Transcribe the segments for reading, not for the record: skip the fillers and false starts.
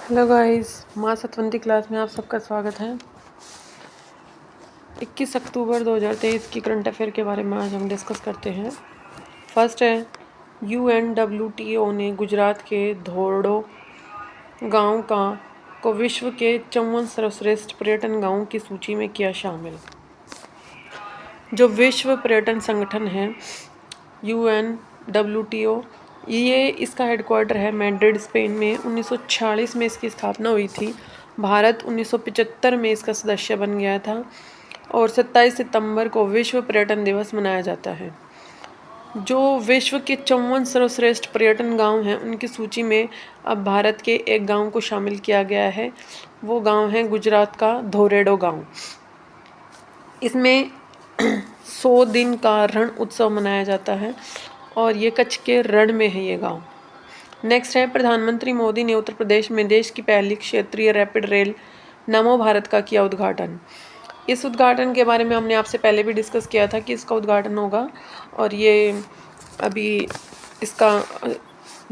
Hello guys, माँ सतवंती class में आप सबका स्वागत है। 21 अक्टूबर 2023 की करंट अफेयर के बारे में आज हम डिस्कस करते हैं। फर्स्ट है, UNWTO ने गुजरात के धोरडो गांव को विश्व के 54 सर्वश्रेष्ठ पर्यटन गांवों की सूची में किया शामिल। जो विश्व पर्यटन संगठन है UNWTO, ये इसका हेडक्वार्टर है मैड्रिड, स्पेन में। 1946 में इसकी स्थापना हुई थी। भारत 1975 में इसका सदस्य बन गया था और 27 सितंबर को विश्व पर्यटन दिवस मनाया जाता है। जो विश्व के 54 सर्वश्रेष्ठ पर्यटन गांव हैं, उनकी सूची में अब भारत के एक गांव को शामिल किया गया है। वो गांव है गुजरात का धोरेडो गांव। इसमें 100 दिन का रण उत्सव मनाया जाता है और ये कच्छ के रण में है ये गांव। नेक्स्ट है, प्रधानमंत्री मोदी ने उत्तर प्रदेश में देश की पहली क्षेत्रीय रैपिड रेल नमो भारत का किया उद्घाटन। इस उद्घाटन के बारे में हमने आपसे पहले भी डिस्कस किया था कि इसका उद्घाटन होगा और ये अभी इसका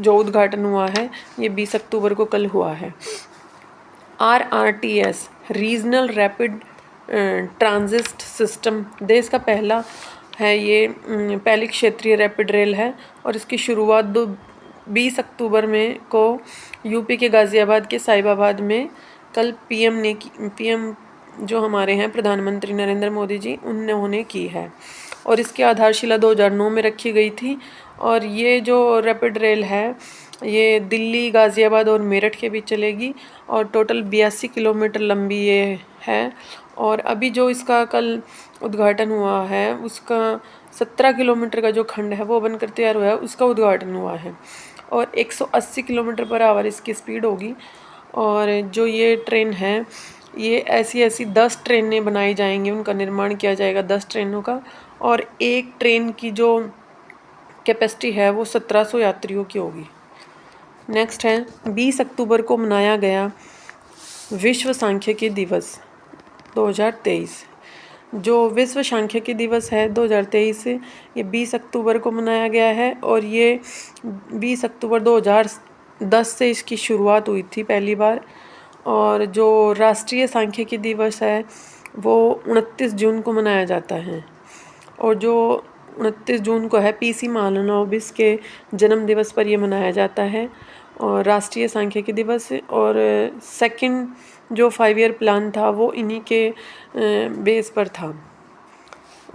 जो उद्घाटन हुआ है ये 20 अक्टूबर को कल हुआ है। RRTS regional rapid transit system देश का पहला है। ये पहली क्षेत्रीय रैपिड रेल है और इसकी शुरुआत 20 अक्टूबर में को यूपी के गाज़ियाबाद के साहिबाबाद में कल पीएम जो हमारे हैं प्रधानमंत्री नरेंद्र मोदी जी, उन्होंने की है और इसकी आधारशिला 2009 में रखी गई थी। और ये जो रैपिड रेल है ये दिल्ली, गाज़ियाबाद और मेरठ के बीच चलेगी और टोटल 82 किलोमीटर लंबी ये है। और अभी जो इसका कल उद्घाटन हुआ है उसका 17 किलोमीटर का जो खंड है वो बनकर तैयार हुआ है, उसका उद्घाटन हुआ है और 180 किलोमीटर पर आवर इसकी स्पीड होगी। और जो ये ट्रेन है ये ऐसी 10 ट्रेनें बनाई जाएंगी, उनका निर्माण किया जाएगा 10 ट्रेनों का। और एक ट्रेन की जो कैपेसिटी है वो 1700 यात्रियों की होगी। नेक्स्ट है, 20 अक्टूबर को मनाया गया विश्व सांख्यिकी दिवस 2023। जो विश्व सांख्यिकी दिवस है 2023 ये 20 अक्टूबर को मनाया गया है और ये 20 अक्टूबर 2010 से इसकी शुरुआत हुई थी पहली बार। और जो राष्ट्रीय सांख्यिकी दिवस है वो 29 जून को मनाया जाता है और जो 29 जून को है PC महालनोबिस के जन्म दिवस पर यह मनाया जाता है और राष्ट्रीय सांख्यिकी दिवस। और सेकंड जो 5 ईयर प्लान था वो इन्हीं के बेस पर था।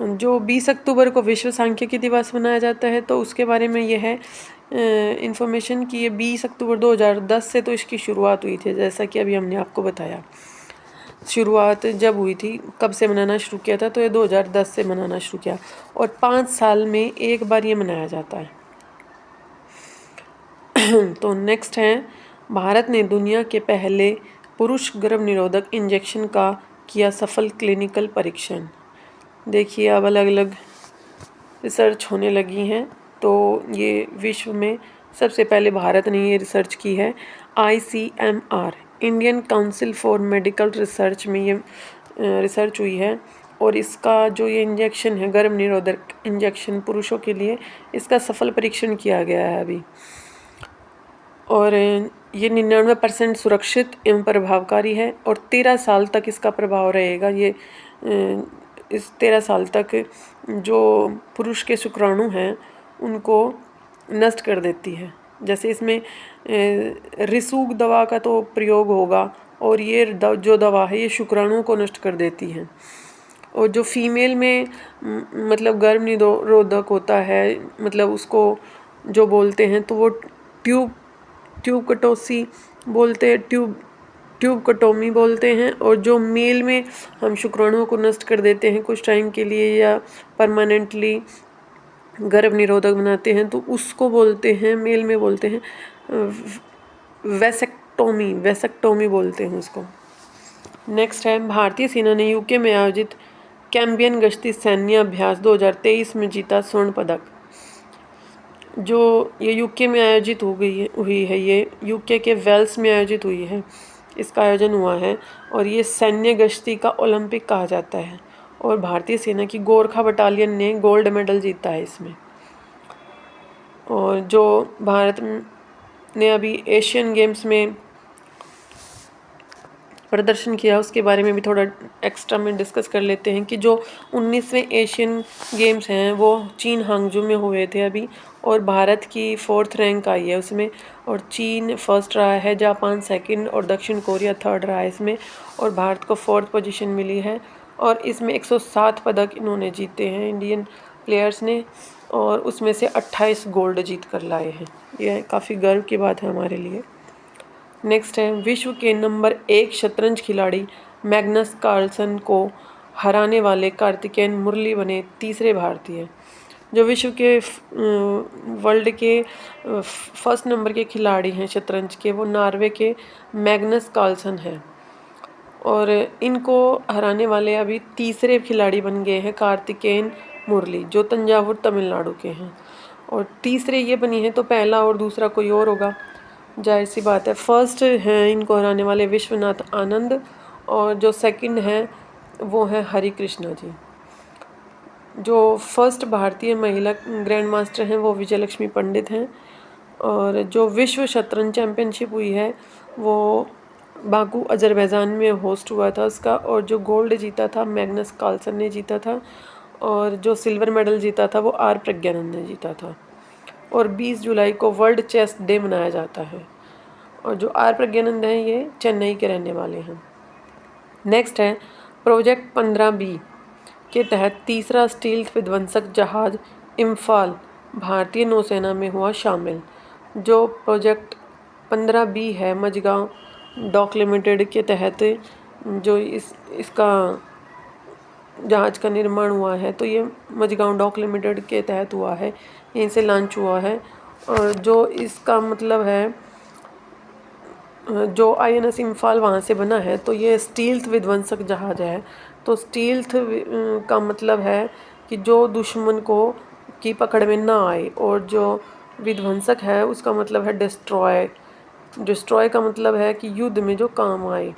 जो 20 अक्टूबर को विश्व सांख्यिकी दिवस मनाया जाता है तो उसके बारे में यह है इन्फॉर्मेशन कि ये 20 अक्टूबर 2010 से तो इसकी शुरुआत हुई थी, जैसा कि अभी हमने आपको बताया। शुरुआत जब हुई थी, कब से मनाना शुरू किया था, तो ये 2010 से मनाना शुरू किया और 5 साल में एक बार ये मनाया जाता है। तो नेक्स्ट है, भारत ने दुनिया के पहले पुरुष गर्भ निरोधक इंजेक्शन का किया सफल क्लिनिकल परीक्षण। देखिए अब अलग अलग रिसर्च होने लगी हैं, तो ये विश्व में सबसे पहले भारत ने ये रिसर्च की है। ICMR Indian council for medical research में ये रिसर्च हुई है और इसका जो ये इंजेक्शन है गर्भ निरोधक इंजेक्शन पुरुषों के लिए, इसका सफल परीक्षण किया गया है अभी। और ये 99% सुरक्षित एवं प्रभावकारी है और 13 साल तक इसका प्रभाव रहेगा। ये इस 13 साल तक जो पुरुष के शुक्राणु हैं उनको नष्ट कर देती है। जैसे इसमें रिसूक दवा का तो प्रयोग होगा और ये जो दवा है ये शुक्राणुओं को नष्ट कर देती है। और जो फीमेल में मतलब गर्भ निरोधक होता है, मतलब उसको जो बोलते हैं तो वो ट्यूबकटोसी बोलते हैं, ट्यूबकटोमी बोलते हैं। और जो मेल में हम शुक्राणुओं को नष्ट कर देते हैं कुछ टाइम के लिए या परमानेंटली गर्भ निरोधक बनाते हैं तो उसको बोलते हैं, मेल में बोलते हैं वैसेक्टोमी बोलते हैं उसको। नेक्स्ट है, भारतीय सेना ने यूके में आयोजित कैम्बियन गश्ती सैन्य अभ्यास 2023 में जीता स्वर्ण पदक। जो ये यूके में आयोजित हुई है, ये यूके के वेल्स में आयोजित हुई है, इसका आयोजन हुआ है और ये सैन्य गश्ती का ओलंपिक कहा जाता है और भारतीय सेना की गोरखा बटालियन ने गोल्ड मेडल जीता है इसमें। और जो भारत ने अभी एशियन गेम्स में प्रदर्शन किया उसके बारे में भी थोड़ा एक्स्ट्रा में डिस्कस कर लेते हैं कि जो 19वें एशियन गेम्स हैं वो चीन हांगजू में हुए थे अभी, और भारत की 4th रैंक आई है उसमें, और चीन फर्स्ट रहा है, जापान सेकंड और दक्षिण कोरिया थर्ड रहा है इसमें, और भारत को 4th पोजीशन मिली है। और इसमें 107 पदक इन्होंने जीते हैं इंडियन प्लेयर्स ने, और उसमें से 28 गोल्ड जीत कर लाए हैं। यह काफ़ी गर्व की बात है हमारे लिए। नेक्स्ट है, विश्व के नंबर 1 शतरंज खिलाड़ी मैग्नस कार्लसन को हराने वाले कार्तिकेयन मुरली बने तीसरे भारतीय। जो विश्व के वर्ल्ड के फर्स्ट नंबर के खिलाड़ी हैं शतरंज के, वो नॉर्वे के मैग्नस कार्लसन हैं, और इनको हराने वाले अभी तीसरे खिलाड़ी बन गए हैं कार्तिकेयन मुरली, जो तंजावुर तमिलनाडु के हैं। और तीसरे ये बनी हैं तो पहला और दूसरा कोई और होगा, जाहिर सी बात है। फर्स्ट हैं इनको हराने वाले विश्वनाथ आनंद, और जो सेकंड हैं वो हैं हरि कृष्णा जी। जो फर्स्ट भारतीय महिला ग्रैंड मास्टर हैं वो विजयलक्ष्मी पंडित हैं, और जो विश्व शतरंज चैम्पियनशिप हुई है वो बाकू अजरबैजान में होस्ट हुआ था उसका, और जो गोल्ड जीता था मैग्नस कार्लसन ने जीता था, और जो सिल्वर मेडल जीता था वो आर प्रज्ञानंद ने जीता था। और 20 जुलाई को वर्ल्ड चेस डे मनाया जाता है, और जो आर प्रज्ञानंद हैं ये चेन्नई के रहने वाले हैं। नेक्स्ट है, प्रोजेक्ट 15B के तहत तीसरा स्टील्थ विध्वंसक जहाज इम्फाल भारतीय नौसेना में हुआ शामिल। जो प्रोजेक्ट 15B है मझगांव डॉक लिमिटेड के तहत जो इसका जहाज का निर्माण हुआ है, तो ये मझगांव डॉक लिमिटेड के तहत हुआ है, यहीं से लॉन्च हुआ है। और जो इसका मतलब है, जो INS इम्फाल वहाँ से बना है, तो ये स्टील्थ विध्वंसक जहाज है। तो स्टील्थ का मतलब है कि जो दुश्मन को की पकड़ में ना आए, और जो विध्वंसक है उसका मतलब है डिस्ट्रॉय। डिस्ट्रॉय का मतलब है कि युद्ध में जो काम आए।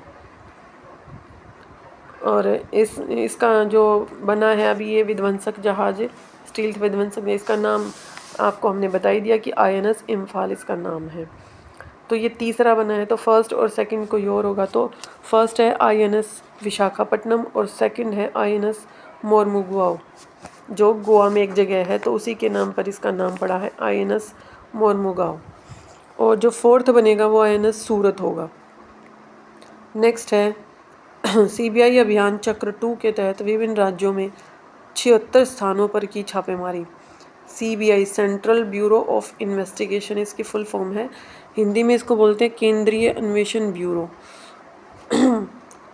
और इसका जो बना है अभी ये विध्वंसक जहाज स्टील्थ विध्वंसक, इसका नाम आपको हमने बता ही दिया कि INS इम्फाल इसका नाम है। तो ये तीसरा बना है, तो फर्स्ट और सेकंड कोई और होगा। तो फर्स्ट है INS विशाखापट्टनम, और सेकंड है INS मोरमुगाओ जो गोवा में एक जगह है, तो उसी के नाम पर इसका नाम पड़ा है INS मोरमुगाओ। और जो फोर्थ बनेगा वो INS सूरत होगा। नेक्स्ट है CBI अभियान चक्र 2 के तहत विभिन्न राज्यों में 76 स्थानों पर की छापेमारी। CBI central bureau of investigation इसकी फुल फॉर्म है, हिंदी में इसको बोलते हैं केंद्रीय अन्वेषण ब्यूरो।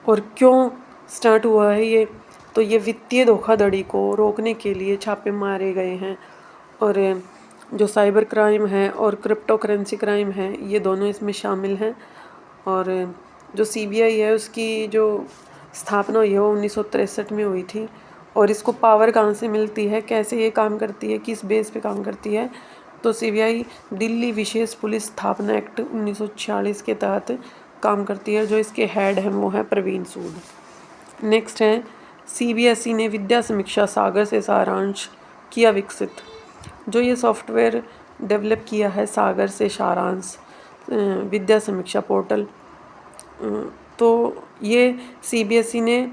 और क्यों स्टार्ट हुआ है ये, तो ये वित्तीय धोखाधड़ी को रोकने के लिए छापे मारे गए हैं, और जो साइबर क्राइम है और क्रिप्टो करेंसी क्राइम है ये दोनों इसमें शामिल हैं। और जो CBI है उसकी जो स्थापना हुई है वो 1963 में हुई थी। और इसको पावर कहाँ से मिलती है, कैसे ये काम करती है, किस बेस पे काम करती है, तो CBI दिल्ली विशेष पुलिस स्थापना एक्ट 1946 के तहत काम करती है। जो इसके हेड हैं वो है प्रवीण सूद। नेक्स्ट है, CBSE ने विद्या समीक्षा सागर से सारांश किया विकसित। जो ये सॉफ्टवेयर डेवलप किया है सागर से सारांश विद्या समीक्षा पोर्टल, तो ये CBSE ने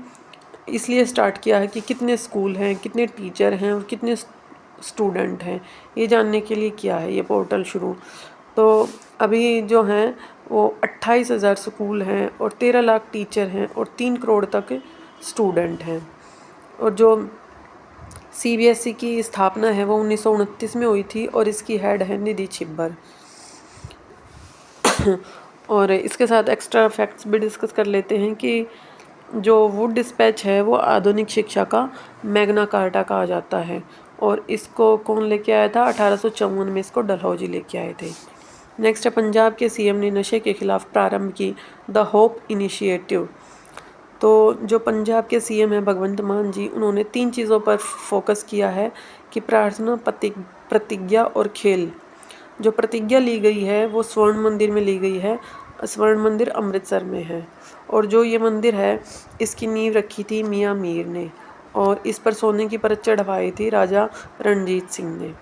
इसलिए स्टार्ट किया है कि कितने स्कूल हैं, कितने टीचर हैं और कितने स्टूडेंट हैं, ये जानने के लिए किया है ये पोर्टल शुरू। तो अभी जो हैं वो 28,000 स्कूल हैं और 13 लाख टीचर हैं और 3 करोड़ तक स्टूडेंट हैं। और जो CBSE की स्थापना है वो 1929 में हुई थी, और इसकी हेड है निधि छिब्बर। और इसके साथ एक्स्ट्रा फैक्ट्स भी डिस्कस कर लेते हैं कि जो वुड डिस्पैच है वो आधुनिक शिक्षा का मैग्ना कार्टा कहा जाता है, और इसको कौन लेके आया था, 1854 में इसको डलहौजी लेके आए थे। नेक्स्ट है, पंजाब के CM ने नशे के खिलाफ प्रारंभ की द होप इनिशिएटिव। तो जो पंजाब के CM हैं भगवंत मान जी, उन्होंने 3 चीज़ों पर फोकस किया है कि प्रार्थना, प्रतिज्ञा और खेल। जो प्रतिज्ञा ली गई है वो स्वर्ण मंदिर में ली गई है, स्वर्ण मंदिर अमृतसर में है। और जो ये मंदिर है इसकी नींव रखी थी मियाँ मीर ने, और इस पर सोने की परत चढ़वाई थी राजा रणजीत सिंह ने।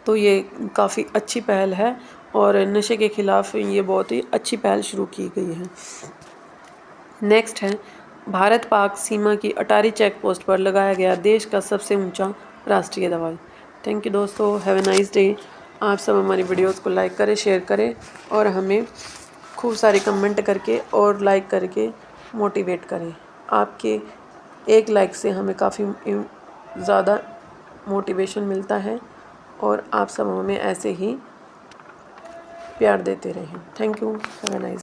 तो ये काफ़ी अच्छी पहल है, और नशे के खिलाफ ये बहुत ही अच्छी पहल शुरू की गई है। नेक्स्ट है, भारत पाक सीमा की अटारी चेक पोस्ट पर लगाया गया देश का सबसे ऊंचा राष्ट्रीय ध्वज। थैंक यू दोस्तों, हैव ए नाइस डे। आप सब हमारी वीडियोस को लाइक करें, शेयर करें और हमें खूब सारे कमेंट करके और लाइक करके मोटिवेट करें। आपके एक लाइक से हमें काफ़ी ज़्यादा मोटिवेशन मिलता है और आप सब हमें ऐसे ही प्यार देते रहें। Thank you, have a nice.